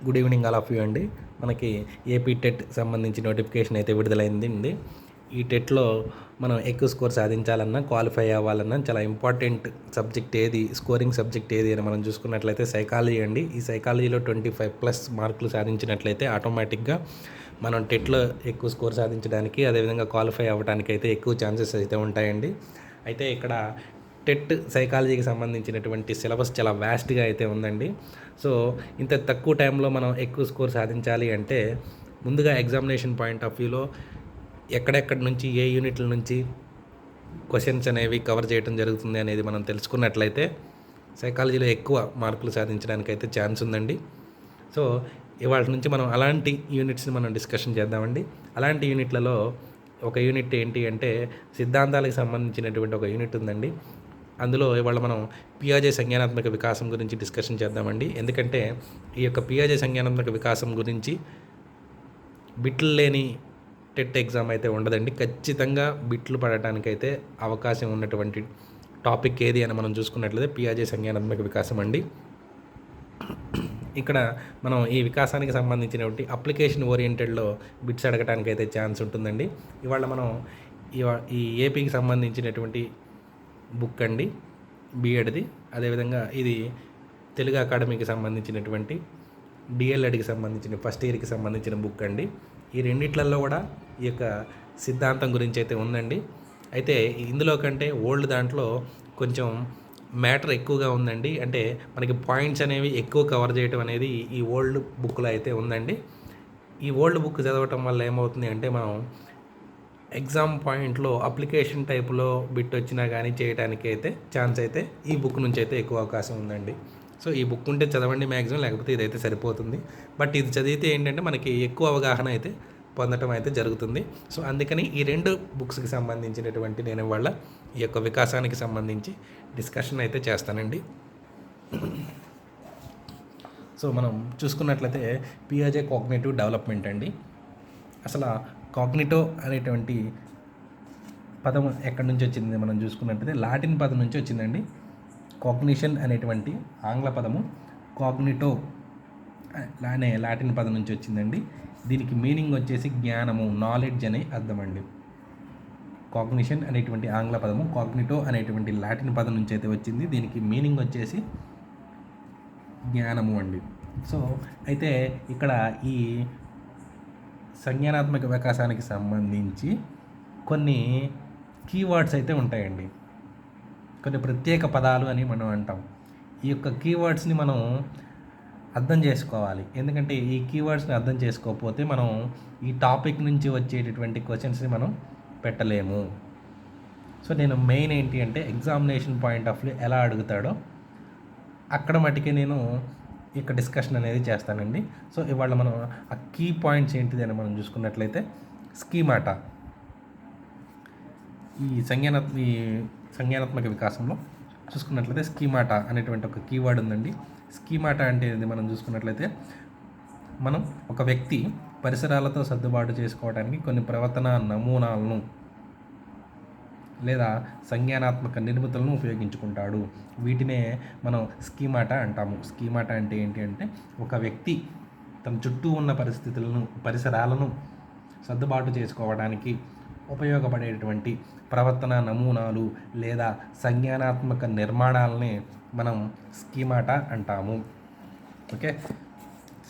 Good evening all of you అండి. మనకి AP TET సంబంధించి నోటిఫికేషన్ అయితే విడుదలైంది. ఈ టెట్లో మనం ఎక్కువ స్కోర్ సాధించాలన్నా, క్వాలిఫై అవ్వాలన్నా చాలా ఇంపార్టెంట్ సబ్జెక్ట్ ఏది, స్కోరింగ్ సబ్జెక్ట్ ఏది అని మనం చూసుకున్నట్లయితే సైకాలజీ అండి. ఈ సైకాలజీలో 25+ మార్కులు సాధించినట్లయితే ఆటోమేటిక్గా మనం టెట్లో ఎక్కువ స్కోర్ సాధించడానికి, అదేవిధంగా క్వాలిఫై అవ్వడానికి అయితే ఎక్కువ ఛాన్సెస్ అయితే ఉంటాయండి. అయితే ఇక్కడ టెట్ సైకాలజీకి సంబంధించినటువంటి సిలబస్ చాలా వ్యాస్ట్గా అయితే ఉందండి. సో ఇంత తక్కువ టైంలో మనం ఎక్కువ స్కోర్ సాధించాలి అంటే ముందుగా ఎగ్జామినేషన్ పాయింట్ ఆఫ్ వ్యూలో ఎక్కడెక్కడి నుంచి ఏ యూనిట్ల నుంచి క్వశ్చన్స్ అనేవి కవర్ చేయడం జరుగుతుంది అనేది మనం తెలుసుకున్నట్లయితే సైకాలజీలో ఎక్కువ మార్కులు సాధించడానికి అయితే ఛాన్స్ ఉందండి. సో ఇవాళ నుంచి మనం అలాంటి యూనిట్స్ని మనం డిస్కషన్ చేద్దామండి. అలాంటి యూనిట్లలో ఒక యూనిట్ ఏంటి అంటే సిద్ధాంతాలకు సంబంధించినటువంటి ఒక యూనిట్ ఉందండి. అందులో ఇవాళ మనం పియాజే సంజ్ఞానాత్మక వికాసం గురించి డిస్కషన్ చేద్దామండి. ఎందుకంటే ఈ యొక్క పియాజే సంజ్ఞానాత్మక వికాసం గురించి బిట్లు లేని టెట్ ఎగ్జామ్ అయితే ఉండదండి. ఖచ్చితంగా బిట్లు పడటానికైతే అవకాశం ఉన్నటువంటి టాపిక్ ఏది అని మనం చూసుకున్నట్లయితే పియాజే సంజ్ఞానాత్మక వికాసం అండి. ఇక్కడ మనం ఈ వికాసానికి సంబంధించినటువంటి అప్లికేషన్ ఓరియంటెడ్లో బిట్స్ అడగడానికి అయితే ఛాన్స్ ఉంటుందండి. ఇవాళ మనం ఈ ఏపీకి సంబంధించినటువంటి బుక్ అండి, బీఎడ్ది. అదేవిధంగా ఇది తెలుగు అకాడమీకి సంబంధించినటువంటి డిఎల్ఎడ్కి సంబంధించిన ఫస్ట్ ఇయర్కి సంబంధించిన బుక్ అండి. ఈ రెండిట్లలో కూడా ఈ యొక్క సిద్ధాంతం గురించి అయితే ఉందండి. అయితే ఇందులో కంటే ఓల్డ్ దాంట్లో కొంచెం మ్యాటర్ ఎక్కువగా ఉందండి. అంటే మనకి పాయింట్స్ అనేవి ఎక్కువ కవర్ చేయడం అనేది ఈ ఓల్డ్ బుక్లో అయితే ఉందండి. ఈ ఓల్డ్ బుక్ చదవటం వల్ల ఏమవుతుంది అంటే మనం ఎగ్జామ్ పాయింట్లో అప్లికేషన్ టైప్లో బిట్ వచ్చినా కానీ చేయడానికి అయితే ఛాన్స్ అయితే ఈ బుక్ నుంచి అయితే ఎక్కువ అవకాశం ఉందండి. సో ఈ బుక్ ఉంటే చదవండి మ్యాక్సిమం, లేకపోతే ఇదైతే సరిపోతుంది. బట్ ఇది చదివితే ఏంటంటే మనకి ఎక్కువ అవగాహన అయితే పొందటం అయితే జరుగుతుంది. సో అందుకని ఈ రెండు బుక్స్కి సంబంధించినటువంటి నేను ఇవాళ ఈ యొక్క వికాసానికి సంబంధించి డిస్కషన్ అయితే చేస్తానండి. సో మనం చూసుకున్నట్లయితే పియాజే కాగ్నిటివ్ డెవలప్మెంట్ అండి. అసలు కాగ్నిటో అనేటువంటి పదం ఎక్కడి నుంచి వచ్చింది మనం చూసుకున్నట్లయితే లాటిన్ పదం నుంచి వచ్చిందండి. కాగ్నిషన్ అనేటువంటి ఆంగ్ల పదము కాగ్నిటో అనే లాటిన్ పదం నుంచి వచ్చిందండి. దీనికి మీనింగ్ వచ్చేసి జ్ఞానము, నాలెడ్జ్ అనే అర్థం అండి. కాగ్నిషన్ అనేటువంటి ఆంగ్ల పదము కాగ్నిటో అనేటువంటి లాటిన్ పదం నుంచి అయితే వచ్చింది. దీనికి మీనింగ్ వచ్చేసి జ్ఞానము అండి. సో అయితే ఇక్కడ ఈ సంజ్ఞానాత్మక వికాసానికి సంబంధించి కొన్ని కీవర్డ్స్ అయితే ఉంటాయండి, కొన్ని ప్రత్యేక పదాలు అని మనం అంటాం. ఈ యొక్క కీవర్డ్స్ని మనం అర్థం చేసుకోవాలి. ఎందుకంటే ఈ కీవర్డ్స్ని అర్థం చేసుకోకపోతే మనం ఈ టాపిక్ నుంచి వచ్చేటటువంటి క్వశ్చన్స్ని మనం పెట్టలేము. సో నేను మెయిన్ ఏంటి అంటే ఎగ్జామినేషన్ పాయింట్ ఆఫ్ వ్యూ ఎలా అడుగుతాడో అక్కడ మటుకే నేను ఇక డిస్కషన్ అనేది చేస్తానండి. సో ఇవాళ మనం ఆ కీ పాయింట్స్ ఏంటిది అని మనం చూసుకున్నట్లయితే స్కీమాటా, ఈ సంజ్ఞానాత్మక వికాసంలో చూసుకున్నట్లయితే స్కీమాటా అనేటువంటి ఒక కీవర్డ్ ఉందండి. స్కీమాటా అంటే ఇది మనం చూసుకున్నట్లయితే మనం ఒక వ్యక్తి పరిసరాలతో సర్దుబాటు చేసుకోవడానికి కొన్ని ప్రవర్తన నమూనాలను లేదా సంజ్ఞానాత్మక నిర్మితులను ఉపయోగించుకుంటాడు. వీటినే మనం స్కీమాటా అంటాము. స్కీమాటా అంటే ఏంటి అంటే ఒక వ్యక్తి తన చుట్టూ ఉన్న పరిసరాలను సర్దుబాటు చేసుకోవడానికి ఉపయోగపడేటువంటి ప్రవర్తన నమూనాలు లేదా సంజ్ఞానాత్మక నిర్మాణాలని మనం స్కీమాటా అంటాము. ఓకే,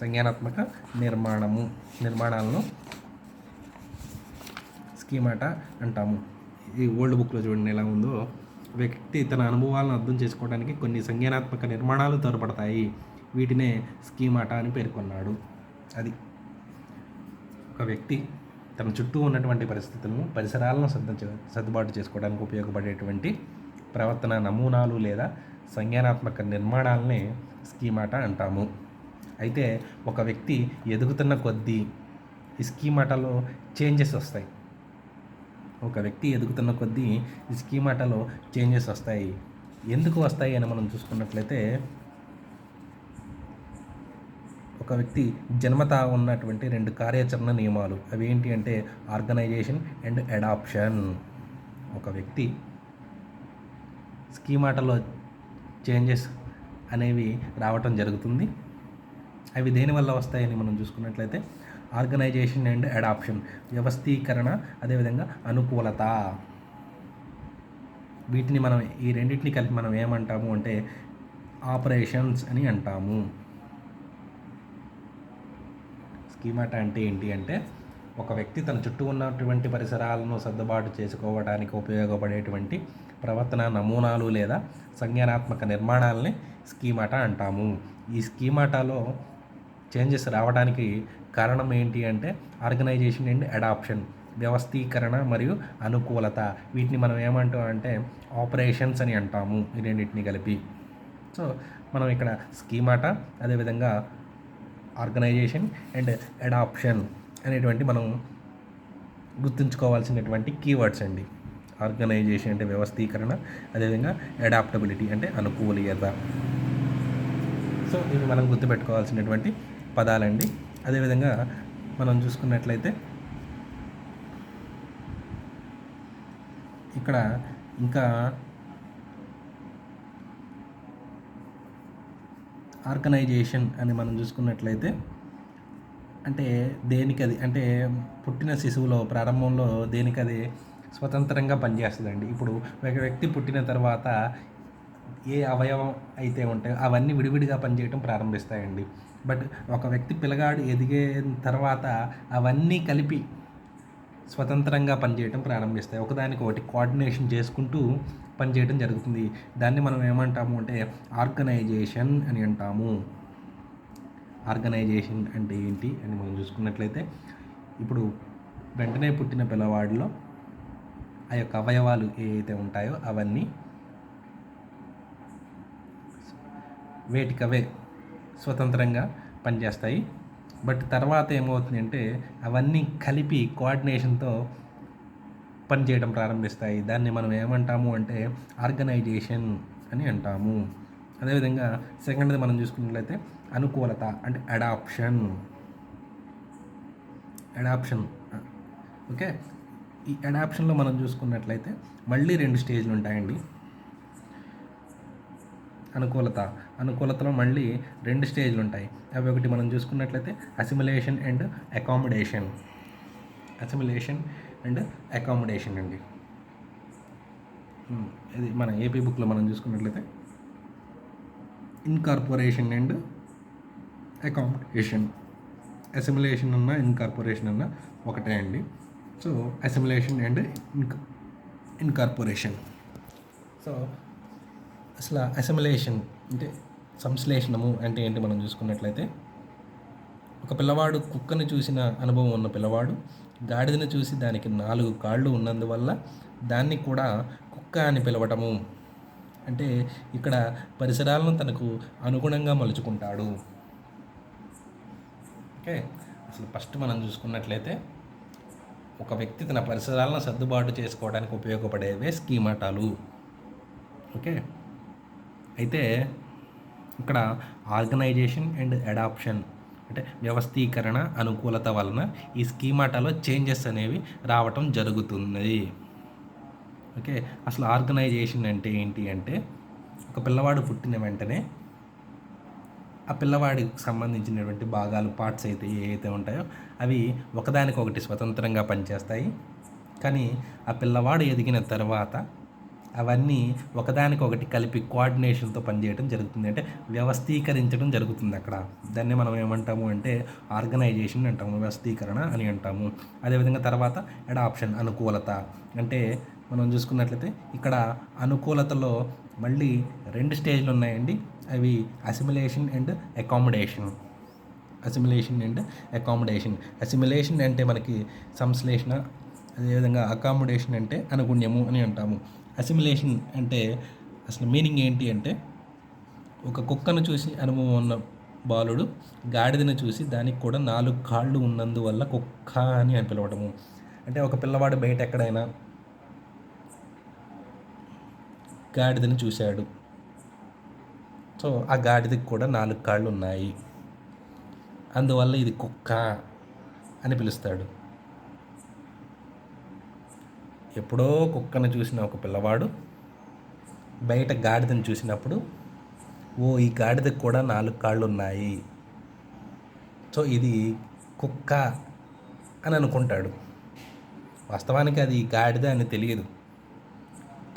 సంజ్ఞానాత్మక నిర్మాణాలను స్కీమాటా అంటాము. ఈ ఓల్డ్ బుక్లో చూడండి ఎలా ఉందో, వ్యక్తి తన అనుభవాలను అర్థం చేసుకోవడానికి కొన్ని సంజ్ఞానాత్మక నిర్మాణాలు తోడ్పడతాయి, వీటినే స్కీమాటా అని పేర్కొన్నాడు. అది ఒక వ్యక్తి తన చుట్టూ ఉన్నటువంటి పరిసరాలను సర్దుబాటు చేసుకోవడానికి ఉపయోగపడేటువంటి ప్రవర్తన నమూనాలు లేదా సంజ్ఞానాత్మక నిర్మాణాలనే స్కీమాటా అంటాము. అయితే ఒక వ్యక్తి ఎదుగుతున్న కొద్దీ ఈ స్కీమాటాలో చేంజెస్ వస్తాయి. ఒక వ్యక్తి ఎదుగుతున్న కొద్దీ ఈ స్కీమాటాలో చేంజెస్ వస్తాయి. ఎందుకు వస్తాయి అని మనం చూసుకున్నట్లయితే ఒక వ్యక్తి జన్మతా ఉన్నటువంటి 2 కార్యాచరణ నియమాలు, అవి ఏంటి అంటే ఆర్గనైజేషన్ అండ్ అడాప్షన్. ఒక వ్యక్తి స్కీమాటాలో చేంజెస్ అనేవి రావటం జరుగుతుంది. అవి దేనివల్ల వస్తాయని మనం చూసుకున్నట్లయితే ఆర్గనైజేషన్ అండ్ అడాప్షన్, వ్యవస్థీకరణ, అదేవిధంగా అనుకూలత. వీటిని మనం ఈ రెండింటిని కలిపి మనం ఏమంటాము అంటే ఆపరేషన్స్ అని అంటాము. స్కీమాటా అంటే ఏంటి అంటే ఒక వ్యక్తి తన చుట్టూ ఉన్నటువంటి పరిసరాలను సర్దుబాటు చేసుకోవడానికి ఉపయోగపడేటువంటి ప్రవర్తన నమూనాలు లేదా సంజ్ఞానాత్మక నిర్మాణాలని స్కీమాటా అంటాము. ఈ స్కీమాటాలో చేంజెస్ రావడానికి కారణం ఏంటి అంటే ఆర్గనైజేషన్ అండ్ అడాప్షన్, వ్యవస్థీకరణ మరియు అనుకూలత. వీటిని మనం ఏమంటాం అంటే ఆపరేషన్స్ అని అంటాము, ఈ రెండింటిని కలిపి. సో మనం ఇక్కడ స్కీమాటా, అదేవిధంగా ఆర్గనైజేషన్ అండ్ అడాప్షన్ అనేటువంటి మనం గుర్తుంచుకోవాల్సినటువంటి కీవర్డ్స్ అండి. ఆర్గనైజేషన్ అంటే వ్యవస్థీకరణ, అదేవిధంగా అడాప్టబిలిటీ అంటే అనుకూలీయత. సో ఇవి మనం గుర్తుపెట్టుకోవాల్సినటువంటి పదాలండి. అదేవిధంగా మనం చూసుకున్నట్లయితే ఇక్కడ ఇంకా ఆర్గనైజేషన్ అని మనం చూసుకున్నట్లయితే అంటే దేనికది అంటే పుట్టిన శిశువులో ప్రారంభంలో దేనికది స్వతంత్రంగా పనిచేస్తుందండి. ఇప్పుడు ఒక వ్యక్తి పుట్టిన తర్వాత ఏ అవయవం అయితే ఉంటాయో అవన్నీ విడివిడిగా పనిచేయడం ప్రారంభిస్తాయండి. బట్ ఒక వ్యక్తి పిల్లగాడు ఎదిగిన తర్వాత అవన్నీ కలిపి స్వతంత్రంగా పనిచేయడం ప్రారంభిస్తాయి. ఒకదానికి ఒకటి కోఆర్డినేషన్ చేసుకుంటూ పనిచేయడం జరుగుతుంది. దాన్ని మనం ఏమంటాము అంటే ఆర్గనైజేషన్ అని అంటాము. ఆర్గనైజేషన్ అంటే ఏంటి అని మనం చూసుకున్నట్లయితే ఇప్పుడు వెంటనే పుట్టిన పిల్లవాడిలో ఆ యొక్క అవయవాలు ఏవైతే ఉంటాయో అవన్నీ వేటికవే స్వతంత్రంగా పనిచేస్తాయి. బట్ తర్వాత ఏమవుతుంది అంటే అవన్నీ కలిపి కోఆర్డినేషన్తో పనిచేయడం ప్రారంభిస్తాయి. దాన్ని మనం ఏమంటాము అంటే ఆర్గనైజేషన్ అని అంటాము. అదేవిధంగా సెకండ్ది మనం చూసుకున్నట్లయితే అనుకూలత అంటే అడాప్షన్. ఓకే, ఈ అడాప్షన్లో మనం చూసుకున్నట్లయితే మళ్ళీ 2 స్టేజ్లు ఉంటాయండి. అనుకూలతలో మళ్ళీ 2 స్టేజ్లు ఉంటాయి. అవి ఒకటి మనం చూసుకున్నట్లయితే అసిమిలేషన్ అండ్ అకామిడేషన్. అండి. ఇది మన ఏపీ బుక్లో మనం చూసుకున్నట్లయితే ఇన్కార్పొరేషన్ అండ్ అకామిడేషన్. అసిమిలేషన్ అన్న ఇన్కార్పొరేషన్ అన్న ఒకటే అండి. So assimilation and incorporation. So అసలు అసిమిలేషన్ అంటే సంశ్లేషణము అంటే ఏంటి మనం చూసుకున్నట్లయితే ఒక పిల్లవాడు కుక్కని చూసిన అనుభవం ఉన్న పిల్లవాడు గాడిదను చూసి దానికి 4 కాళ్ళు ఉన్నందువల్ల దాన్ని కూడా కుక్క అని పిలవటము. అంటే ఇక్కడ పరిసరాలను తనకు అనుగుణంగా మలుచుకుంటాడు. ఓకే, అసలు ఫస్ట్ మనం చూసుకున్నట్లయితే ఒక వ్యక్తి తన పరిసరాలను సర్దుబాటు చేసుకోవడానికి ఉపయోగపడేవే స్కీమాటాలు. ఓకే, అయితే ఇక్కడ ఆర్గనైజేషన్ అండ్ అడాప్షన్ అంటే వ్యవస్థీకరణ, అనుకూలత వలన ఈ స్కీమాటాలో చేంజెస్ అనేవి రావటం జరుగుతుంది. ఓకే, అసలు ఆర్గనైజేషన్ అంటే ఏంటి అంటే ఒక పిల్లవాడు పుట్టిన వెంటనే ఆ పిల్లవాడికి సంబంధించినటువంటి భాగాలు, పార్ట్స్ అయితే ఏవైతే ఉంటాయో అవి ఒకదానికొకటి స్వతంత్రంగా పనిచేస్తాయి. కానీ ఆ పిల్లవాడు ఎదిగిన తర్వాత అవన్నీ ఒకదానికొకటి కలిపి కోఆర్డినేషన్తో పనిచేయడం జరుగుతుంది. అంటే వ్యవస్థీకరించడం జరుగుతుంది అక్కడ. దాన్ని మనం ఏమంటాము అంటే ఆర్గనైజేషన్ అంటాము, వ్యవస్థీకరణ అని అంటాము. అదేవిధంగా తర్వాత అడాప్షన్, అనుకూలత. అంటే మనం చూసుకున్నట్లయితే ఇక్కడ అనుకూలతలో మళ్ళీ 2 స్టేజ్లు ఉన్నాయండి. అవి అసిమిలేషన్ అండ్ అకామిడేషన్. అసిమిలేషన్ అంటే మనకి సంశ్లేషణ, అదేవిధంగా అకామిడేషన్ అంటే అనుగుణ్యము అని అంటాము. అసిమిలేషన్ అంటే అసలు మీనింగ్ ఏంటి అంటే ఒక కుక్కను చూసి అనుభవం ఉన్న బాలుడు గాడిదను చూసి దానికి కూడా 4 కాళ్ళు ఉన్నందువల్ల కుక్క అని పిలవటము. అంటే ఒక పిల్లవాడు బయట ఎక్కడైనా గాడిదను చూశాడు. సో ఆ గాడిదకి కూడా 4 కాళ్ళు ఉన్నాయి, అందువల్ల ఇది కుక్క అని పిలుస్తాడు. ఎప్పుడో కుక్కను చూసిన ఒక పిల్లవాడు బయట గాడిదను చూసినప్పుడు ఈ గాడిదకు కూడా 4 కాళ్ళు ఉన్నాయి సో ఇది కుక్క అని అనుకుంటాడు. వాస్తవానికి అది గాడిద అని తెలియదు.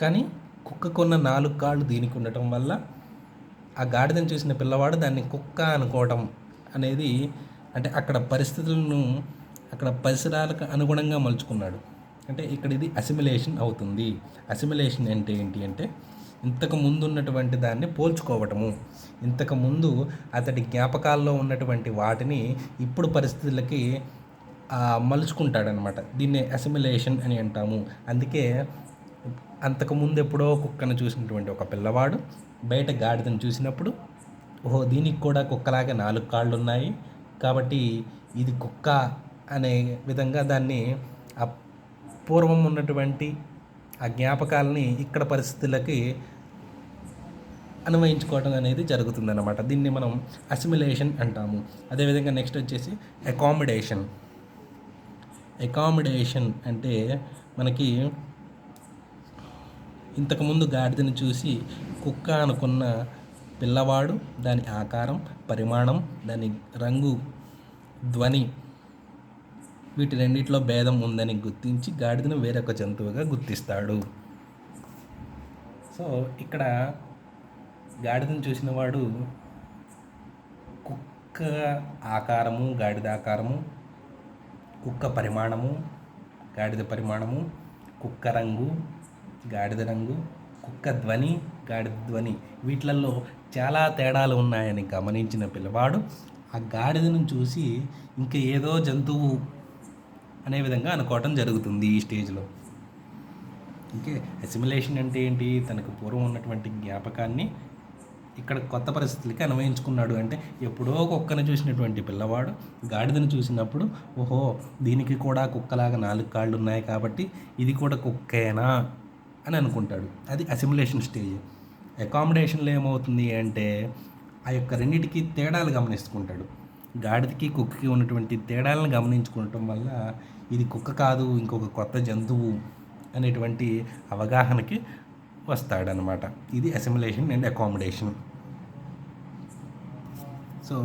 కానీ కుక్కకున్న 4 కాళ్ళు దీనికి ఉండటం వల్ల ఆ గాడిదను చూసిన పిల్లవాడు దాన్ని కుక్క అనుకోవటం అనేది, అంటే అక్కడ పరిస్థితులను, అక్కడ పరిసరాలకు అనుగుణంగా మలుచుకున్నాడు. అంటే ఇక్కడ ఇది అసిమిలేషన్ అవుతుంది. అసిమిలేషన్ అంటే ఏంటి అంటే ఇంతకు ముందు ఉన్నటువంటి దాన్ని పోల్చుకోవటము. ఇంతకుముందు అతడి జ్ఞాపకాల్లో ఉన్నటువంటి వాటిని ఇప్పుడు పరిస్థితులకి మలుచుకుంటాడనమాట. దీన్నే అసిమిలేషన్ అని అంటాము. అందుకే అంతకుముందు ఎప్పుడో కుక్కను చూసినటువంటి ఒక పిల్లవాడు బయట గాడిదను చూసినప్పుడు, ఓహో దీనికి కూడా కుక్కలాగా 4 కాళ్ళు ఉన్నాయి కాబట్టి ఇది కుక్క అనే విధంగా దాన్ని ఆ పూర్వం ఉన్నటువంటి ఆ జ్ఞాపకాలని ఇక్కడ పరిస్థితులకి అన్వయించుకోవడం అనేది జరుగుతుందన్నమాట. దీన్ని మనం అసిమిలేషన్ అంటాము. అదేవిధంగా నెక్స్ట్ వచ్చేసి అకామిడేషన్. అకామిడేషన్ అంటే మనకి ఇంతకుముందు గాడిదని చూసి కుక్క అనుకున్న పిల్లవాడు దాని ఆకారం, పరిమాణం, దాని రంగు, ధ్వని, వీటి రెండిట్లో భేదం ఉందని గుర్తించి గాడిదను వేరొక జంతువుగా గుర్తిస్తాడు. సో ఇక్కడ గాడిదను చూసిన వాడు కుక్క ఆకారము, గాడిద ఆకారము, కుక్క పరిమాణము, గాడిద పరిమాణము, కుక్క రంగు, గాడిద రంగు, కుక్క ధ్వని, గాడిద ధ్వని, వీటిలలో చాలా తేడాలు ఉన్నాయని గమనించిన పిల్లవాడు ఆ గాడిదను చూసి ఇంకా ఏదో జంతువు అనే విధంగా అనుకోవటం జరుగుతుంది ఈ స్టేజ్లో. ఓకే, అసిమిలేషన్ అంటే ఏంటి? తనకు పూర్వం ఉన్నటువంటి జ్ఞాపకాన్ని ఇక్కడ కొత్త పరిస్థితులకి అన్వయించుకున్నాడు. అంటే ఎప్పుడో కుక్కను చూసినటువంటి పిల్లవాడు గాడిదను చూసినప్పుడు, ఓహో దీనికి కూడా కుక్కలాగా 4 కాళ్ళు ఉన్నాయి కాబట్టి ఇది కూడా కుక్కేనా అని అనుకుంటాడు. అది అసిమిలేషన్ స్టేజ్. అకామిడేషన్లో ఏమవుతుంది అంటే ఆ యొక్క రెండింటికి తేడాలు గమనించుకుంటాడు. గాడిదకి కుక్కకి ఉన్నటువంటి తేడాలను గమనించుకోవటం వల్ల ఇది కుక్క కాదు ఇంకొక కొత్త జంతువు అనేటువంటి అవగాహనకి వస్తాడనమాట. ఇది అసిమిలేషన్ అండ్ అకామిడేషన్. సో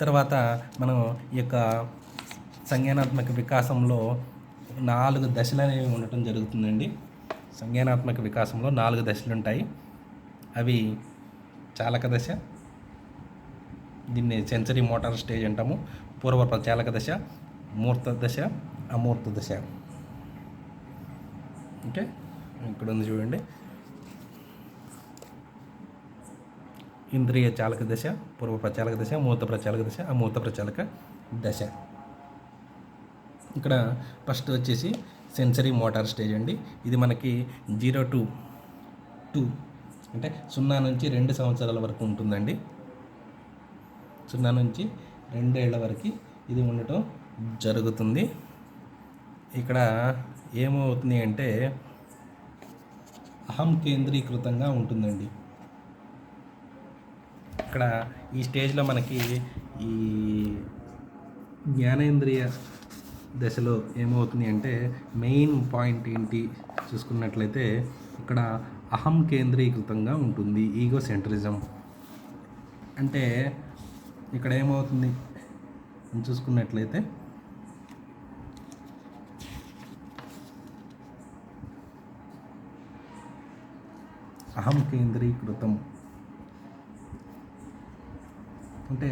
తర్వాత మనం ఈ యొక్క సంజ్ఞానాత్మక వికాసంలో 4 దశలు అనేవి ఉండటం జరుగుతుందండి. సంజ్ఞానాత్మక వికాసంలో 4 దశలు ఉంటాయి. అవి చాలక దశ, దీన్ని సెన్సరీ మోటార్ స్టేజ్ అంటాము, పూర్వ ప్రచాలక దశ, మూర్త దశ, అమూర్త దశ. ఓకే, ఇక్కడ ఉంది చూడండి. ఇంద్రియ చాలక దశ, పూర్వ ప్రచాలక దశ, మూర్త ప్రచాలక దశ, అమూర్త ప్రచాలక దశ. ఇక్కడ ఫస్ట్ వచ్చేసి సెన్సరీ మోటార్ స్టేజ్ అండి. ఇది మనకి 0 to 2 అంటే 0 నుంచి 2 సంవత్సరాల వరకు ఉంటుందండి. 0 నుంచి 2 ఏళ్ల వరకు ఇది ఉండటం జరుగుతుంది. ఇక్కడ ఏమవుతుంది అంటే అహం కేంద్రీకృతంగా ఉంటుందండి. ఇక్కడ ఈ స్టేజ్లో మనకి ఈ జ్ఞానేంద్రియ దశలో ఏమవుతుంది అంటే మెయిన్ పాయింట్ ఏంటి చూసుకున్నట్లయితే ఇక్కడ అహం కేంద్రీకృతంగా ఉంటుంది. ఈగో సెంట్రిజం అంటే ఇక్కడ ఏమవుతుంది చూసుకున్నట్లయితే అహం కేంద్రీకృతం అంటే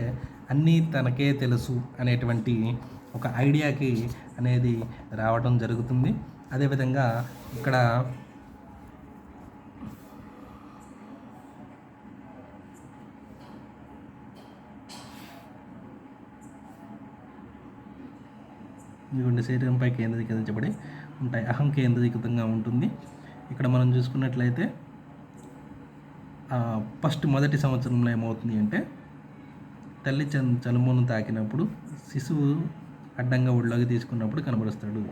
అన్నీ తనకే తెలుసు అనేటువంటి ఒక ఐడియాకి అనేది రావడం జరుగుతుంది. అదేవిధంగా ఇక్కడ ఇటువంటి శరీరంపై కేంద్రీకరించబడి ఉంటాయి. అహం కేంద్రీకృతంగా ఉంటుంది. ఇక్కడ మనం చూసుకున్నట్లయితే మొదటి సంవత్సరంలో ఏమవుతుంది అంటే తల్లి చనుమోను తాకినప్పుడు శిశువు అడ్డంగా ఒళ్ళోకి తీసుకున్నప్పుడు కనబరుస్తాడు.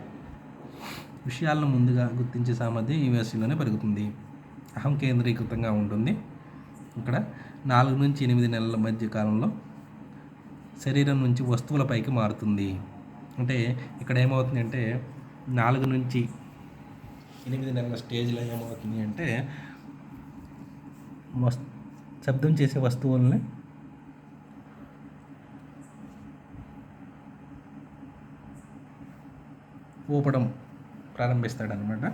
విషయాలను ముందుగా గుర్తించే సామర్థ్యం ఈ వయసులోనే పెరుగుతుంది. అహం కేంద్రీకృతంగా ఉంటుంది. ఇక్కడ 4 నుంచి 8 నెలల మధ్య కాలంలో శరీరం నుంచి వస్తువులపైకి మారుతుంది. అంటే ఇక్కడ ఏమవుతుంది అంటే 4 నుంచి 8 నెలల స్టేజ్లో ఏమవుతుంది అంటే శబ్దం చేసే వస్తువుల్ని ఊపడం ప్రారంభిస్తాడనమాట.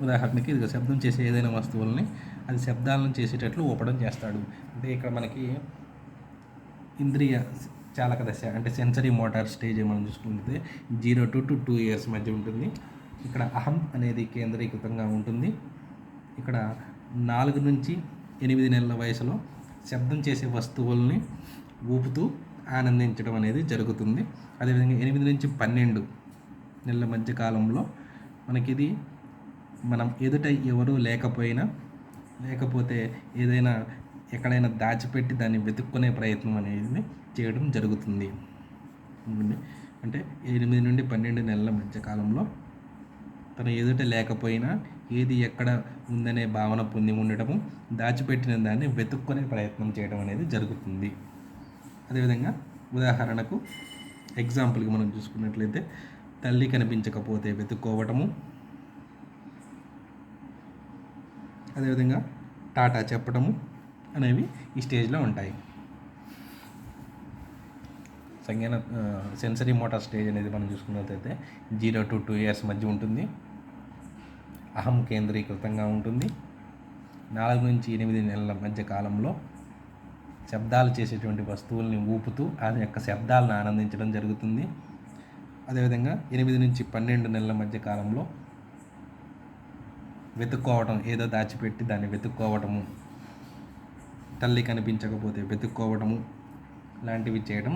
ఉదాహరణకి ఇది శబ్దం చేసే ఏదైనా వస్తువుల్ని అది శబ్దాలను చేసేటట్లు ఊపడం చేస్తాడు. అంటే ఇక్కడ మనకి ఇంద్రియ చాలక దశ అంటే సెన్సరీ మోటార్ స్టేజ్ మనం చూసుకుంటే 0 to 2 years మధ్య ఉంటుంది. ఇక్కడ అహం అనేది కేంద్రీకృతంగా ఉంటుంది. ఇక్కడ 4 నుంచి 8 నెలల వయసులో శబ్దం చేసే వస్తువుల్ని ఊపుతూ ఆనందించడం అనేది జరుగుతుంది. అదేవిధంగా 8 నుంచి 12 నెలల మధ్య కాలంలో మనకిది మనం ఎదుట ఎవరు లేకపోతే ఏదైనా ఎక్కడైనా దాచిపెట్టి దాన్ని వెతుక్కునే ప్రయత్నం అనేది చేయడం జరుగుతుంది. అంటే 8 నుండి 12 నెలల మధ్య కాలంలో తన ఎదుట లేకపోయినా ఏది ఎక్కడ ఉందనే భావన పొంది ఉండటము, దాచిపెట్టిన దాన్ని వెతుక్కునే ప్రయత్నం చేయడం అనేది జరుగుతుంది. అదేవిధంగా ఉదాహరణకు ఎగ్జాంపుల్కి మనం చూసుకున్నట్లయితే తల్లి కనిపించకపోతే వెతుక్కోవటము, అదేవిధంగా టాటా చెప్పడము అనేవి ఈ స్టేజ్లో ఉంటాయి. సెన్సరీ మోటార్ స్టేజ్ అనేది మనం చూసుకున్నట్లయితే 0 to 2 years మధ్య ఉంటుంది. అహం కేంద్రీకృతంగా ఉంటుంది. 4 నుంచి 8 నెలల మధ్య కాలంలో శబ్దాలు చేసేటువంటి వస్తువుల్ని ఊపుతూ ఆ యొక్క శబ్దాలను ఆనందించడం జరుగుతుంది. అదేవిధంగా 8 నుంచి 12 నెలల మధ్య కాలంలో వెతుక్కోవటం, ఏదో దాచిపెట్టి దాన్ని వెతుక్కోవటము, తల్లి కనిపించకపోతే వెతుక్కోవటము లాంటివి చేయడం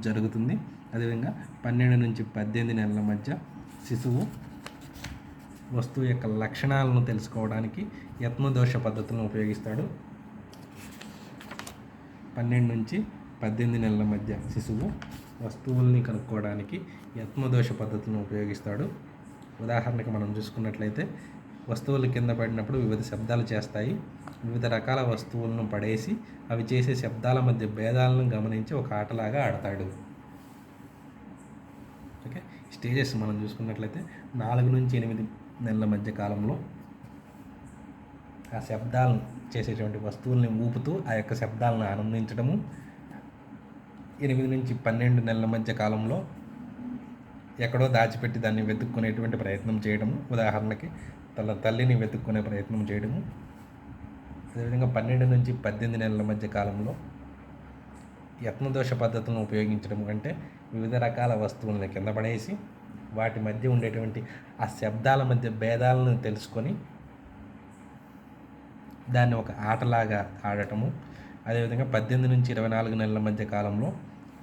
జరుగుతుంది. అదేవిధంగా 12 నుంచి 18 నెలల మధ్య శిశువు వస్తువు యొక్క లక్షణాలను తెలుసుకోవడానికి యత్నదోష పద్ధతులను ఉపయోగిస్తాడు. 12 నుంచి 18 నెలల మధ్య శిశువు వస్తువుల్ని కనుక్కోవడానికి యత్నదోష పద్ధతులను ఉపయోగిస్తాడు. ఉదాహరణకి మనం చూసుకున్నట్లయితే వస్తువులు కింద పడినప్పుడు వివిధ శబ్దాలు చేస్తాయి. వివిధ రకాల వస్తువులను పడేసి అవి చేసే శబ్దాల మధ్య భేదాలను గమనించి ఒక ఆటలాగా ఆడతాడు. ఓకే, స్టేజెస్ మనం చూసుకున్నట్లయితే 4 నుంచి 8 నెలల మధ్య కాలంలో ఆ శబ్దాలను చేసేటువంటి వస్తువుల్ని ఊపుతూ ఆ యొక్క శబ్దాలను ఆనందించడము. 8 నుంచి 12 నెలల మధ్య కాలంలో ఎక్కడో దాచిపెట్టి దాన్ని వెతుక్కునేటువంటి ప్రయత్నం చేయడము. ఉదాహరణకి తన తల్లిని వెతుక్కునే ప్రయత్నం చేయడము. అదేవిధంగా 12 నుంచి 18 నెలల మధ్య కాలంలో యత్నదోష పద్ధతులను ఉపయోగించడం అంటే వివిధ రకాల వస్తువులను కింద పడేసి వాటి మధ్య ఉండేటువంటి ఆ శబ్దాల మధ్య భేదాలను తెలుసుకొని దాన్ని ఒక ఆటలాగా ఆడటము. అదేవిధంగా 18 నుంచి 24 నెలల మధ్య కాలంలో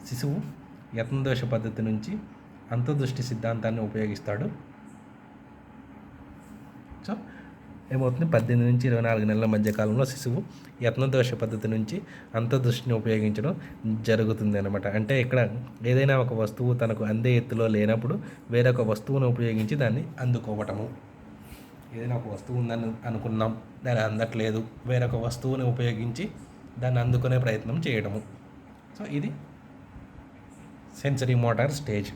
శిశువు యత్నదోష పద్ధతి నుంచి అంతర్దృష్టి సిద్ధాంతాన్ని ఉపయోగిస్తాడు. సో ఏమవుతుంది, 18 నుంచి 24 నెలల మధ్య కాలంలో శిశువు యత్నదోష పద్ధతి నుంచి అంతర్దృష్టిని ఉపయోగించడం జరుగుతుంది అనమాట. అంటే ఇక్కడ ఏదైనా ఒక వస్తువు తనకు అందే ఎత్తులో లేనప్పుడు వేరొక వస్తువును ఉపయోగించి దాన్ని అందుకోవటము. ఏదైనా ఒక వస్తువు ఉందని అనుకున్నాం, దాన్ని అందట్లేదు, వేరొక వస్తువుని ఉపయోగించి దాన్ని అందుకునే ప్రయత్నం చేయడము. సో ఇది sensory motor stage.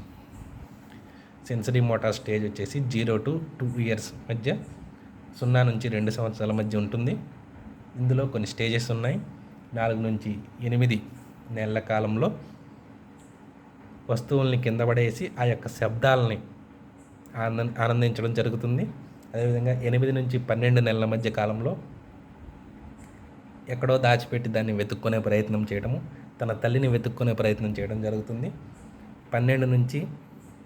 Sensory motor stage వచ్చేసి 0 to 2 years మధ్య 0 నుంచి 2 సంవత్సరాల మధ్య ఉంటుంది. ఇందులో కొన్ని స్టేజెస్ ఉన్నాయి. 4 నుంచి 8 నెలల కాలంలో వస్తువుల్ని కింద పడేసి ఆ యొక్క శబ్దాలని ఆనందించడం జరుగుతుంది. అదేవిధంగా 8 నుంచి 12 నెలల మధ్య కాలంలో ఎక్కడో దాచిపెట్టి దాన్ని వెతుక్కునే ప్రయత్నం చేయడము, తన తల్లిని వెతుక్కునే ప్రయత్నం చేయడం జరుగుతుంది. 12 నుంచి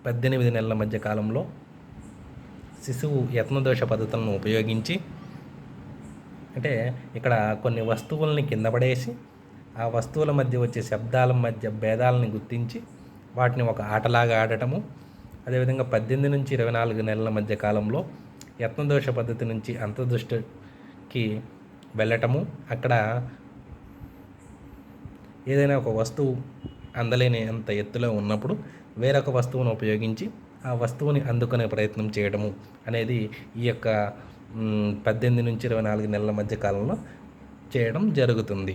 18 నెలల మధ్య కాలంలో శిశువు యత్నదోష పద్ధతులను ఉపయోగించి, అంటే ఇక్కడ కొన్ని వస్తువుల్ని కింద పడేసి ఆ వస్తువుల మధ్య వచ్చే శబ్దాల మధ్య భేదాలని గుర్తించి వాటిని ఒక ఆటలాగా ఆడటము. అదేవిధంగా 18 నుంచి 24 నెలల మధ్య కాలంలో యత్నదోష పద్ధతి నుంచి అంతర్దృష్టికి వెళ్ళటము. అక్కడ ఏదైనా ఒక వస్తువు అందలేని అంత ఎత్తులో ఉన్నప్పుడు వేరొక వస్తువును ఉపయోగించి ఆ వస్తువుని అందుకునే ప్రయత్నం చేయడము అనేది ఈ యొక్క 18 నుంచి 24 నెలల మధ్య కాలంలో చేయడం జరుగుతుంది.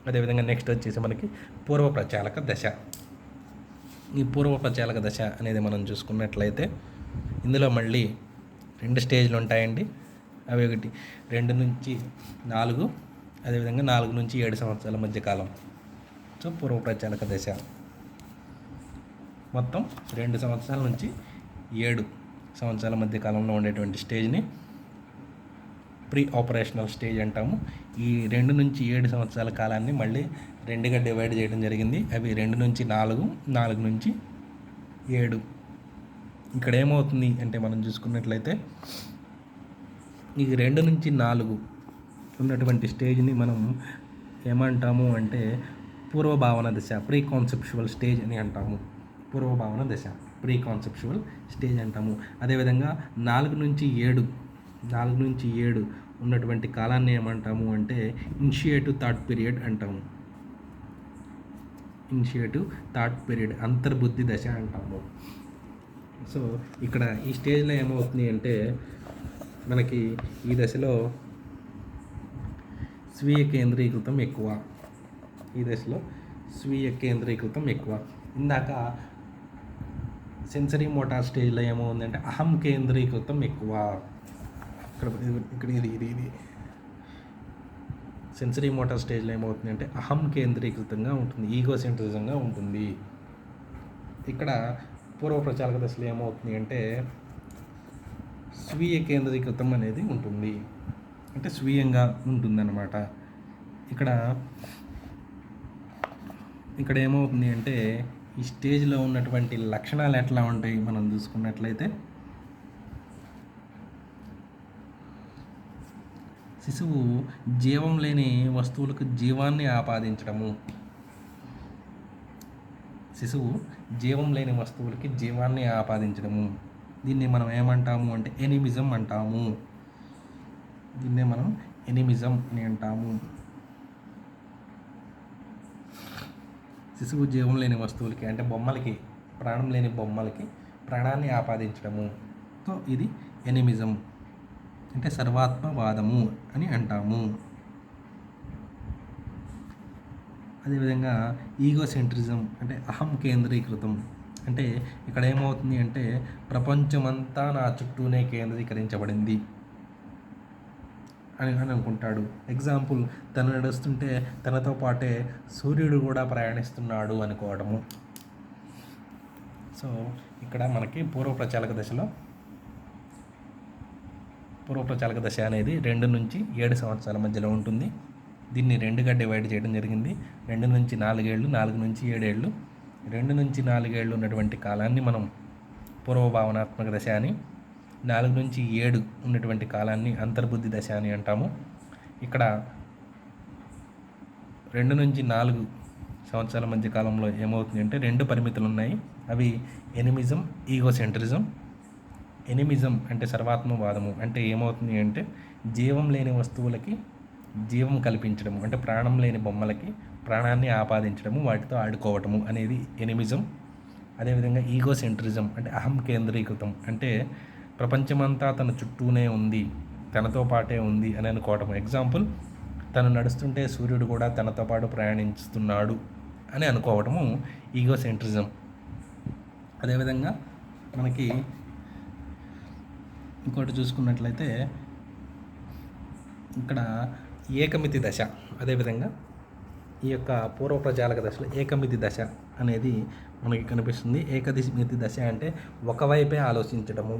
అదేవిధంగా నెక్స్ట్ వచ్చేసి మనకి పూర్వ ప్రచాలక దశ. ఈ పూర్వ ప్రచాలక దశ అనేది మనం చూసుకున్నట్లయితే ఇందులో మళ్ళీ 2 స్టేజ్లు ఉంటాయండి. అవి ఒకటి 2 నుంచి 4, అదేవిధంగా 4 నుంచి 7 సంవత్సరాల మధ్య కాలం. సో పూర్వ ప్రచాలక దశ. మొత్తం 2 సంవత్సరాల నుంచి 7 సంవత్సరాల మధ్య కాలంలో ఉండేటువంటి స్టేజ్ని ప్రీ ఆపరేషనల్ స్టేజ్ అంటాము. ఈ 2 నుంచి 7 సంవత్సరాల కాలాన్ని మళ్ళీ 2గా డివైడ్ చేయడం జరిగింది. అవి 2 నుంచి 4, 4 నుంచి 7. ఇక్కడ ఏమవుతుంది అంటే మనం చూసుకున్నట్లయితే ఈ 2 నుంచి 4 ఉన్నటువంటి స్టేజ్ని మనం ఏమంటాము అంటే పూర్వభావన దశ, ప్రీ కాన్సెప్చువల్ స్టేజ్ అని అంటాము. పూర్వభావన దశ, ప్రీ కాన్సెప్చువల్ స్టేజ్ అంటాము. అదేవిధంగా 4 నుంచి 7 ఉన్నటువంటి కాలాన్ని ఏమంటాము అంటే ఇనిషియేటివ్ థాట్ పీరియడ్ అంటాము. ఇనిషియేటివ్ థాట్ పీరియడ్, అంతర్బుద్ధి దశ అంటాము. సో ఇక్కడ ఈ స్టేజ్లో ఏమవుతుంది అంటే మనకి ఈ దశలో స్వీయ కేంద్రీకృతం ఎక్కువ. ఈ దశలో స్వీయ కేంద్రీకృతం ఎక్కువ. ఇందాక సెన్సరీ మోటార్ స్టేజ్లో ఏమవుతుందంటే అహం కేంద్రీకృతం ఎక్కువ. ఇక్కడ ఇది సెన్సరీ మోటార్ స్టేజ్లో ఏమవుతుంది అంటే అహం కేంద్రీకృతంగా ఉంటుంది, ఈగో సెంట్రిజంగా ఉంటుంది. ఇక్కడ పూర్వ ప్రచాలక దశలో ఏమవుతుంది అంటే స్వీయ కేంద్రీకృతం అనేది ఉంటుంది, అంటే స్వీయంగా ఉంటుందన్నమాట. ఇక్కడ ఏమవుతుంది అంటే ఈ స్టేజ్లో ఉన్నటువంటి లక్షణాలు ఎట్లా ఉంటాయి మనం చూసుకున్నట్లయితే శిశువు జీవం లేని వస్తువులకు జీవాన్ని ఆపాదించడము. శిశువు జీవం లేని వస్తువులకి జీవాన్ని ఆపాదించడము. దీన్ని మనం ఏమంటాము అంటే ఎనిమిజం అంటాము. దీన్నే మనం ఎనిమిజం అని అంటాము. శిశువు జీవం లేని వస్తువులకి అంటే బొమ్మలకి, ప్రాణం లేని బొమ్మలకి ప్రాణాన్ని ఆపాదించడము. సో ఇది ఎనిమిజం అంటే సర్వాత్మవాదము అని అంటాము. అదేవిధంగా ఈగో సెంట్రిజం అంటే అహం కేంద్రీకృతం. అంటే ఇక్కడ ఏమవుతుంది అంటే ప్రపంచమంతా నా చుట్టూనే కేంద్రీకరించబడింది అని అనుకుంటాడు. ఎగ్జాంపుల్, తను నడుస్తుంటే తనతో పాటే సూర్యుడు కూడా ప్రయాణిస్తున్నాడు అనుకోవడము. సో ఇక్కడ మనకి పూర్వప్రచాలక దశ అనేది 2 నుంచి 7 సంవత్సరాల మధ్యలో ఉంటుంది. దీన్ని 2గా డివైడ్ చేయడం జరిగింది. 2 నుంచి 4 ఏళ్ళు, 4 నుంచి 7 ఏళ్ళు. 2 నుంచి 4 ఏళ్ళు ఉన్నటువంటి కాలాన్ని మనం పూర్వభావనాత్మక దశ అని, 4 నుంచి 7 ఉన్నటువంటి కాలాన్ని అంతర్బుద్ధి దశ అని అంటాము. ఇక్కడ 2 నుంచి 4 సంవత్సరాల మధ్య కాలంలో ఏమవుతుంది అంటే 2 పరిమితులు ఉన్నాయి. అవి ఎనిమిజం, ఈగో సెంట్రిజం. ఎనిమిజం అంటే సర్వాత్మవాదము. అంటే ఏమవుతుంది అంటే జీవం లేని వస్తువులకి జీవం కల్పించడము, అంటే ప్రాణం లేని బొమ్మలకి ప్రాణాన్ని ఆపాదించడము, వాటితో ఆడుకోవటము అనేది ఎనిమిజం. అదేవిధంగా ఈగో సెంట్రిజం అంటే అహం కేంద్రీకృతం. అంటే ప్రపంచమంతా తన చుట్టూనే ఉంది, తనతో పాటే ఉంది అని అనుకోవటం. ఎగ్జాంపుల్, తను నడుస్తుంటే సూర్యుడు కూడా తనతో పాటు ప్రయాణిస్తున్నాడు అని అనుకోవటము ఈగో సెంట్రిజం. అదేవిధంగా మనకి ఇంకోటి చూసుకున్నట్లయితే ఇక్కడ ఏకమితి దశ. అదేవిధంగా ఈ యొక్క పూర్వప్రచాలక దశలో ఏకమితి దశ అనేది మనకి కనిపిస్తుంది. ఏకమితి దశ అంటే ఒకవైపే ఆలోచించడము.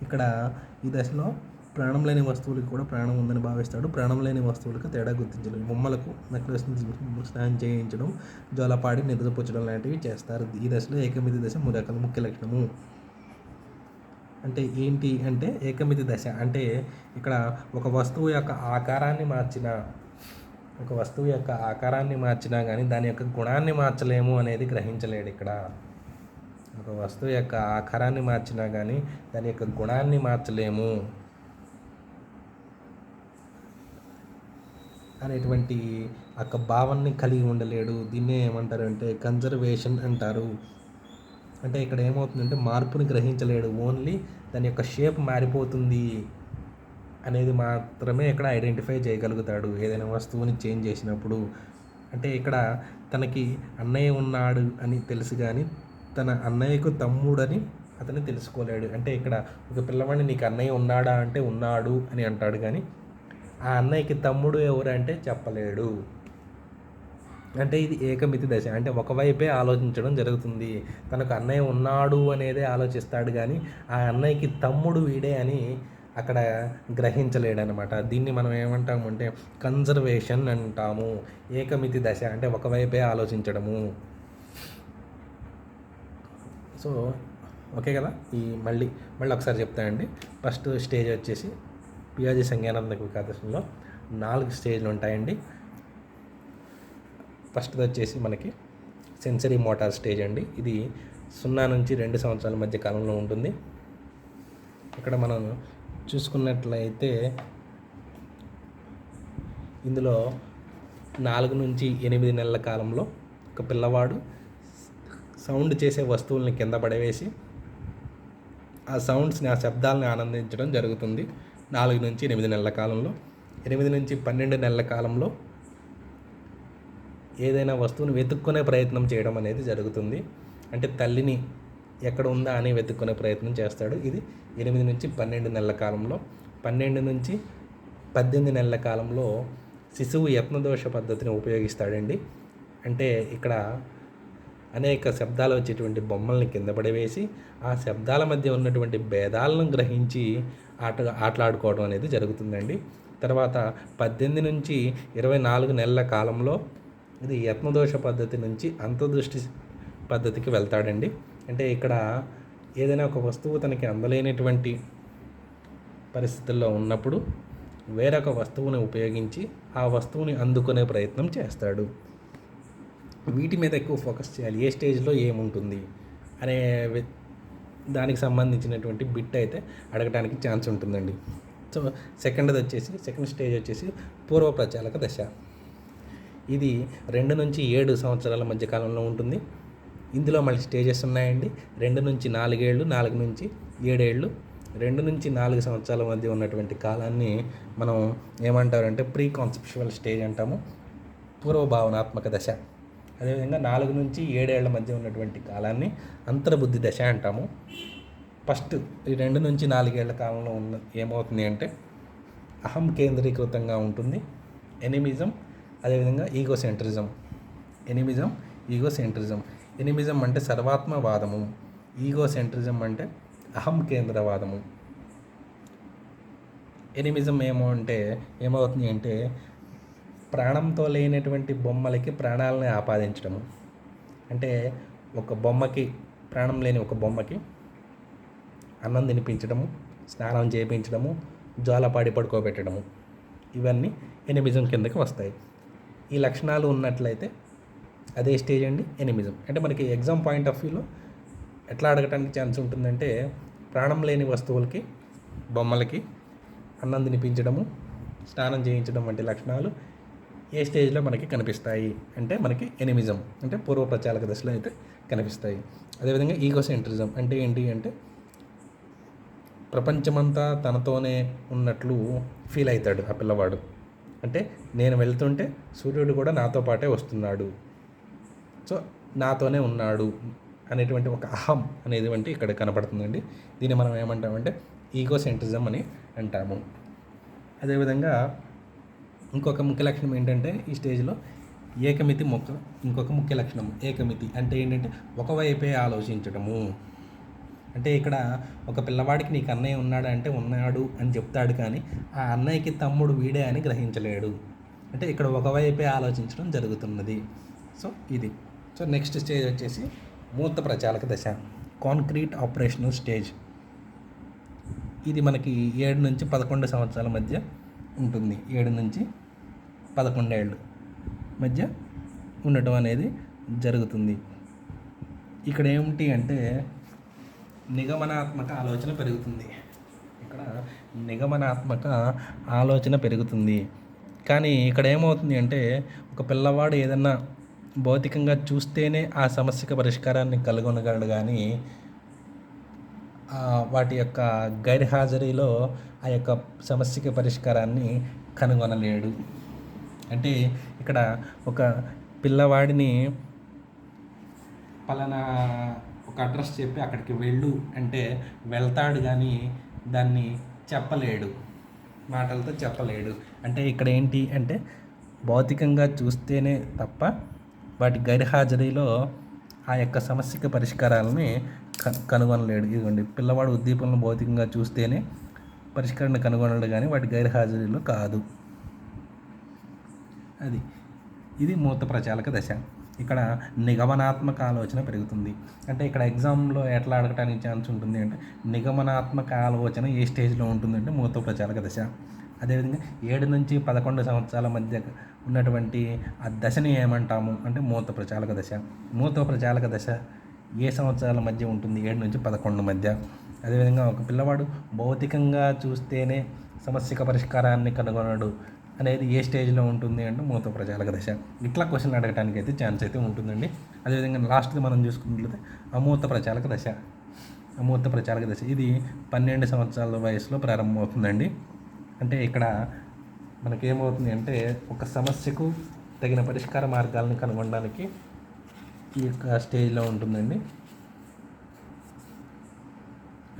ఇక్కడ ఈ దశలో ప్రాణం లేని వస్తువులకు కూడా ప్రాణం ఉందని భావిస్తాడు. ప్రాణం లేని వస్తువులకు తేడా గుర్తించడం, బొమ్మలకు నెక్లెస్ని స్నానం చేయించడం, జోలపాడి నిద్రపుచ్చడం లాంటివి చేస్తారు. ఈ దశలో ఏకమితి దశ ముఖ్య లక్షణము. అంటే ఏంటి అంటే ఏకమితి దశ అంటే ఇక్కడ ఒక వస్తువు యొక్క ఆకారాన్ని మార్చినా కానీ దాని యొక్క గుణాన్ని మార్చలేము అనేది గ్రహించలేడు. ఇక్కడ ఒక వస్తువు యొక్క ఆకారాన్ని మార్చినా కానీ దాని యొక్క గుణాన్ని మార్చలేము అనేటువంటి ఒక భావాన్ని కలిగి ఉండలేడు. దీన్నే ఏమంటారు అంటే కన్జర్వేషన్ అంటారు. అంటే ఇక్కడ ఏమవుతుందంటే మార్పుని గ్రహించలేడు, ఓన్లీ దాని యొక్క షేప్ మారిపోతుంది అనేది మాత్రమే ఇక్కడ ఐడెంటిఫై చేయగలుగుతాడు ఏదైనా వస్తువుని చేంజ్ చేసినప్పుడు. అంటే ఇక్కడ తనకి అన్నయ్య ఉన్నాడు అని తెలుసు కానీ తన అన్నయ్యకు తమ్ముడని అతను తెలుసుకోలేడు. అంటే ఇక్కడ ఒక పిల్లవాడిని నీకు అన్నయ్య ఉన్నాడా అంటే ఉన్నాడు అని అంటాడు, కానీ ఆ అన్నయ్యకి తమ్ముడు ఎవరంటే చెప్పలేడు. అంటే ఇది ఏకమితి దశ. అంటే ఒకవైపే ఆలోచించడం జరుగుతుంది. తనకు అన్నయ్య ఉన్నాడు అనేదే ఆలోచిస్తాడు కానీ ఆ అన్నయ్యకి తమ్ముడు వీడే అని అక్కడ గ్రహించలేడనమాట. దీన్ని మనం ఏమంటాము అంటే కన్జర్వేషన్ అంటాము. ఏకమితి దశ అంటే ఒకవైపే ఆలోచించడము. సో ఓకే కదా. మళ్ళీ ఒకసారి చెప్తానండి. ఫస్ట్ స్టేజ్ వచ్చేసి పియాజీ సంజ్ఞానాత్మక వికాసంలో 4 స్టేజ్లు ఉంటాయండి. ఫస్ట్ది వచ్చేసి మనకి సెన్సరీ మోటార్ స్టేజ్ అండి. ఇది 0 నుంచి 2 సంవత్సరాల మధ్య కాలంలో ఉంటుంది. ఇక్కడ మనం చూసుకున్నట్లయితే ఇందులో 4 నుంచి 8 నెలల కాలంలో ఒక పిల్లవాడు సౌండ్ చేసే వస్తువుల్ని కింద పడవేసి ఆ సౌండ్స్ని, ఆ శబ్దాలని ఆనందించడం జరుగుతుంది 4 నుంచి 8 నెలల కాలంలో. 8 నుంచి 12 నెలల కాలంలో ఏదైనా వస్తువుని వెతుక్కునే ప్రయత్నం చేయడం అనేది జరుగుతుంది. అంటే తల్లిని ఎక్కడ ఉందా అని వెతుక్కునే ప్రయత్నం చేస్తాడు. ఇది 8 నుంచి 12 నెలల కాలంలో. 12 నుంచి 18 నెలల కాలంలో శిశువు యత్నదోష పద్ధతిని ఉపయోగిస్తాడండి. అంటే ఇక్కడ అనేక శబ్దాలు వచ్చేటువంటి బొమ్మల్ని కింద పడవేసి ఆ శబ్దాల మధ్య ఉన్నటువంటి భేదాలను గ్రహించి ఆటలాడుకోవడం అనేది జరుగుతుందండి. తర్వాత 18 నుంచి 24 నెలల కాలంలో ఇది యత్నదోష పద్ధతి నుంచి అంతర్దృష్టి పద్ధతికి వెళ్తాడండి. అంటే ఇక్కడ ఏదైనా ఒక వస్తువు తనకి అందలేనటువంటి పరిస్థితుల్లో ఉన్నప్పుడు వేరొక వస్తువుని ఉపయోగించి ఆ వస్తువుని అందుకునే ప్రయత్నం చేస్తాడు. వీటి మీద ఎక్కువ ఫోకస్ చేయాలి. ఏ స్టేజ్లో ఏముంటుంది అనే దానికి సంబంధించినటువంటి బిట్ అయితే అడగడానికి ఛాన్స్ ఉంటుందండి. సో సెకండ్ స్టేజ్ వచ్చేసి పూర్వ ప్రచాలక దశ. ఇది 2 నుంచి 7 సంవత్సరాల మధ్య కాలంలో ఉంటుంది. ఇందులో మళ్ళీ స్టేజెస్ ఉన్నాయండి. 2 నుంచి 4 ఏళ్ళు, 4 నుంచి 7 ఏళ్ళు. 2 నుంచి 4 సంవత్సరాల మధ్య ఉన్నటువంటి కాలాన్ని మనం ఏమంటారంటే ప్రీ కాన్సెప్చువల్ స్టేజ్ అంటాము, పూర్వభావనాత్మక దశ. అదేవిధంగా 4 నుంచి 7 ఏళ్ల మధ్య ఉన్నటువంటి కాలాన్ని అంతర్బుద్ధి దశ అంటాము. ఫస్ట్ ఈ 2 నుంచి 4 ఏళ్ల కాలంలో ఏమవుతుంది అంటే అహం కేంద్రీకృతంగా ఉంటుంది. ఎనిమిజం, అదేవిధంగా ఈగోసెంట్రిజం. ఎనిమిజం అంటే సర్వాత్మవాదము, ఈగోసెంట్రిజం అంటే అహం కేంద్రవాదము. ఎనిమిజం ఏమవుతుంది అంటే ప్రాణంతో లేనటువంటి బొమ్మలకి ప్రాణాలని ఆపాదించడము. అంటే ఒక బొమ్మకి, ప్రాణం లేని ఒక బొమ్మకి అన్నం తినిపించడము, స్నానం చేయించడము, జోలపాడి పడుకోబెట్టడము, ఇవన్నీ ఎనిమిజం కిందకి వస్తాయి. ఈ లక్షణాలు ఉన్నట్లయితే అదే స్టేజ్ అండి ఎనిమిజం. అంటే మనకి ఎగ్జామ్ పాయింట్ ఆఫ్ వ్యూలో ఎట్లా అడగటానికి ఛాన్స్ ఉంటుందంటే ప్రాణం లేని వస్తువులకి, బొమ్మలకి అన్నం తినిపించడము, స్నానం చేయించడం వంటి లక్షణాలు ఏ స్టేజ్లో మనకి కనిపిస్తాయి అంటే మనకి ఎనిమిజం అంటే పూర్వ ప్రచాలక దశలో అయితే కనిపిస్తాయి. అదేవిధంగా ఈగోసెంట్రిజం అంటే ఏంటి అంటే ప్రపంచమంతా తనతోనే ఉన్నట్లు ఫీల్ అవుతాడు ఆ పిల్లవాడు. అంటే నేను వెళ్తుంటే సూర్యుడు కూడా నాతో పాటే వస్తున్నాడు, సో నాతోనే ఉన్నాడు అనేటువంటి ఒక అహం అనేటువంటి ఇక్కడ కనపడుతుందండి. దీన్ని మనం ఏమంటామంటే ఈగోసెంట్రిజం అని అంటాము. అదేవిధంగా ఇంకొక ముఖ్య లక్షణం ఏంటంటే ఈ స్టేజ్లో ఇంకొక ముఖ్య లక్షణం ఏకమితి అంటే ఏంటంటే ఒకవైపే ఆలోచించడము. అంటే ఇక్కడ ఒక పిల్లవాడికి నీకు అన్నయ్య ఉన్నాడు అంటే ఉన్నాడు అని చెప్తాడు, కానీ ఆ అన్నయ్యకి తమ్ముడు వీడే అని గ్రహించలేడు. అంటే ఇక్కడ ఒకవైపే ఆలోచించడం జరుగుతున్నది. సో నెక్స్ట్ స్టేజ్ వచ్చేసి మూర్త ప్రచాలక దశ, కాంక్రీట్ ఆపరేషనల్ స్టేజ్. ఇది మనకి 7 నుంచి 11 సంవత్సరాల మధ్య ఉంటుంది. 7 నుంచి 11 ఏళ్ళు మధ్య ఉండటం అనేది జరుగుతుంది. ఇక్కడ ఏమిటి అంటే నిగమనాత్మక ఆలోచన పెరుగుతుంది. కానీ ఇక్కడ ఏమవుతుంది అంటే ఒక పిల్లవాడు ఏదన్నా భౌతికంగా చూస్తేనే ఆ సమస్యకు పరిష్కారాన్ని కనుగొనగలడు, కానీ వాటి యొక్క గైర్హాజరీలో ఆ యొక్క సమస్యకి పరిష్కారాన్ని కనుగొనలేడు. అంటే ఇక్కడ ఒక పిల్లవాడిని పలానా ఒక అడ్రస్ చెప్పి అక్కడికి వెళ్ళు అంటే వెళ్తాడు, కానీ దాన్ని చెప్పలేడు. మాటలతో చెప్పలేడు. అంటే ఇక్కడ ఏంటి అంటే భౌతికంగా చూస్తేనే తప్ప వాటి గైర్హాజరీలో ఆ యొక్క సమస్యకి పరిష్కారాలని కనుగొనలేడు. ఇదిగోండి, పిల్లవాడు ఉద్దీపనలు భౌతికంగా చూస్తేనే పరిష్కరణ కనుగొనడు, కానీ వాటి గైర్హాజరీలో కాదు. ఇది మూర్త ప్రచాలక దశ. ఇక్కడ నిగమనాత్మక ఆలోచన పెరుగుతుంది. అంటే ఇక్కడ ఎగ్జామ్లో ఎట్లా అడగటానికి ఛాన్స్ ఉంటుంది అంటే నిగమనాత్మక ఆలోచన ఏ స్టేజ్లో ఉంటుందంటే మూర్త ప్రచాలక దశ. అదేవిధంగా 7 నుంచి 11 సంవత్సరాల మధ్య ఉన్నటువంటి ఆ దశని ఏమంటాము అంటే మూర్త ప్రచాలక దశ. మూర్త ప్రచాలక దశ ఏ సంవత్సరాల మధ్య ఉంటుంది? 7 నుంచి 11 మధ్య. అదేవిధంగా ఒక పిల్లవాడు భౌతికంగా చూస్తేనే సమస్యక పరిష్కారాన్ని కనుగొనడు అనేది ఏ స్టేజ్లో ఉంటుంది అంటే మూర్త ప్రచాలక దశ. ఇట్లా క్వశ్చన్ అడగడానికి అయితే ఛాన్స్ అయితే ఉంటుందండి. అదేవిధంగా లాస్ట్ది మనం చూసుకున్నట్లయితే అమూర్త ప్రచాలక దశ. అమూర్త ప్రచాలక దశ ఇది 12 సంవత్సరాల వయసులో ప్రారంభమవుతుందండి. అంటే ఇక్కడ మనకేమవుతుంది అంటే ఒక సమస్యకు తగిన పరిష్కార మార్గాలను కనుగొనడానికి ఈ యొక్క స్టేజ్లో ఉంటుందండి.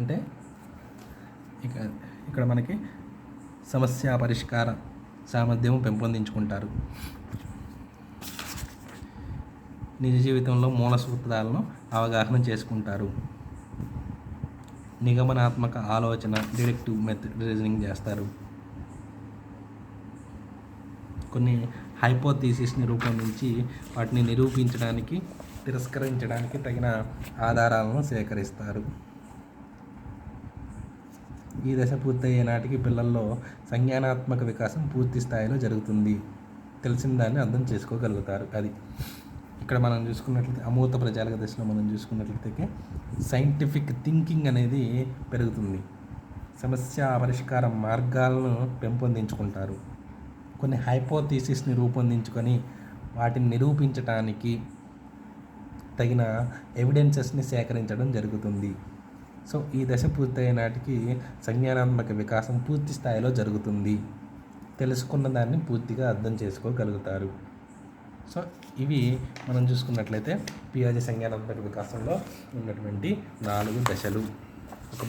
అంటే ఇక్కడ మనకి సమస్య పరిష్కార సామర్థ్యం పెంపొందించుకుంటారు. నిజ జీవితంలో మూల సూత్రాలను అవగాహన చేసుకుంటారు. నిగమనాత్మక ఆలోచన డిడక్టివ్ మెథడ్ రీజనింగ్ చేస్తారు. కొన్ని హైపోథీసిస్ని రూపొందించి వాటిని నిరూపించడానికి, తిరస్కరించడానికి తగిన ఆధారాలను సేకరిస్తారు. ఈ దశ పూర్తయ్యే నాటికి పిల్లల్లో సంజ్ఞానాత్మక వికాసం పూర్తి స్థాయిలో జరుగుతుంది. తెలిసిన దాన్ని అర్థం చేసుకోగలుగుతారు. ఇక్కడ మనం చూసుకున్నట్లయితే అమూర్త ప్రచాలక దశలో మనం చూసుకున్నట్లయితే సైంటిఫిక్ థింకింగ్ అనేది పెరుగుతుంది. సమస్య పరిష్కార మార్గాలను పెంపొందించుకుంటారు. కొన్ని హైపోథీసిస్ని రూపొందించుకొని వాటిని నిరూపించడానికి తగిన ఎవిడెన్సెస్ని సేకరించడం జరుగుతుంది. సో ఈ దశ పూర్తయ్యే నాటికి సంజ్ఞానాత్మక వికాసం పూర్తి స్థాయిలో జరుగుతుంది. తెలుసుకున్న దాన్ని పూర్తిగా అర్థం చేసుకోగలుగుతారు. సో ఇవి మనం చూసుకున్నట్లయితే పియాజే సంజ్ఞానాత్మక వికాసంలో ఉన్నటువంటి 4 దశలు.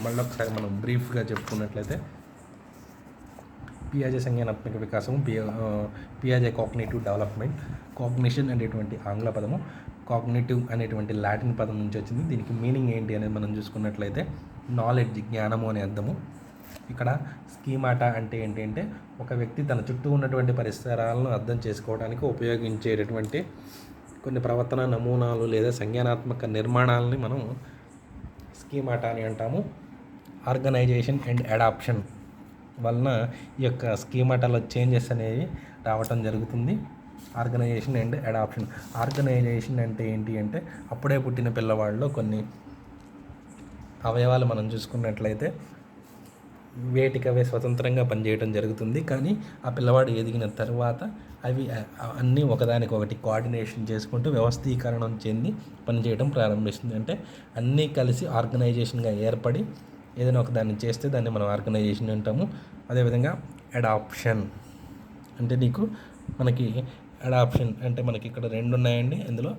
మళ్ళొకసారి మనం బ్రీఫ్గా చెప్పుకున్నట్లయితే పియాజే సంజ్ఞానాత్మక వికాసం, పియాజే కాగ్నిటివ్ డెవలప్మెంట్. కాగ్నిషన్ అనేటువంటి ఆంగ్ల పదము, కాగ్నిటివ్ అనేటువంటి లాటిన్ పదం నుంచి వచ్చింది. దీనికి మీనింగ్ ఏంటి అనేది మనం చూసుకున్నట్లయితే నాలెడ్జ్, జ్ఞానము అనే అర్థము. ఇక్కడ స్కీమాటా అంటే ఏంటి అంటే ఒక వ్యక్తి తన చుట్టూ ఉన్నటువంటి పరిసరాలను అర్థం చేసుకోవడానికి ఉపయోగించేటటువంటి కొన్ని ప్రవర్తన నమూనాలు లేదా సంజ్ఞానాత్మక నిర్మాణాలని మనం స్కీమాటా అని అంటాము. ఆర్గనైజేషన్ అండ్ అడాప్షన్ వలన ఈ యొక్క స్కీమాటాలో చేంజెస్ అనేవి రావటం జరుగుతుంది. Organisation and adoption. ఆర్గనైజేషన్ అంటే ఏంటి అంటే అప్పుడే పుట్టిన పిల్లవాళ్ళలో కొన్ని అవయవాలు మనం చూసుకున్నట్లయితే వేటికవే స్వతంత్రంగా పనిచేయడం జరుగుతుంది. కానీ ఆ పిల్లవాడు ఎదిగిన తర్వాత అవి అన్నీ ఒకదానికొకటి కోఆర్డినేషన్ చేసుకుంటూ వ్యవస్థీకరణం చెంది పనిచేయడం ప్రారంభిస్తుంది. అంటే అన్నీ కలిసి ఆర్గనైజేషన్గా ఏర్పడి ఏదైనా ఒక దాన్ని చేస్తే దాన్ని మనం ఆర్గనైజేషన్ అంటాము. అదేవిధంగా అడాప్షన్ అంటే మనకి అడాప్షన్ అంటే మనకి ఇక్కడ 2 ఉన్నాయండి. ఇందులో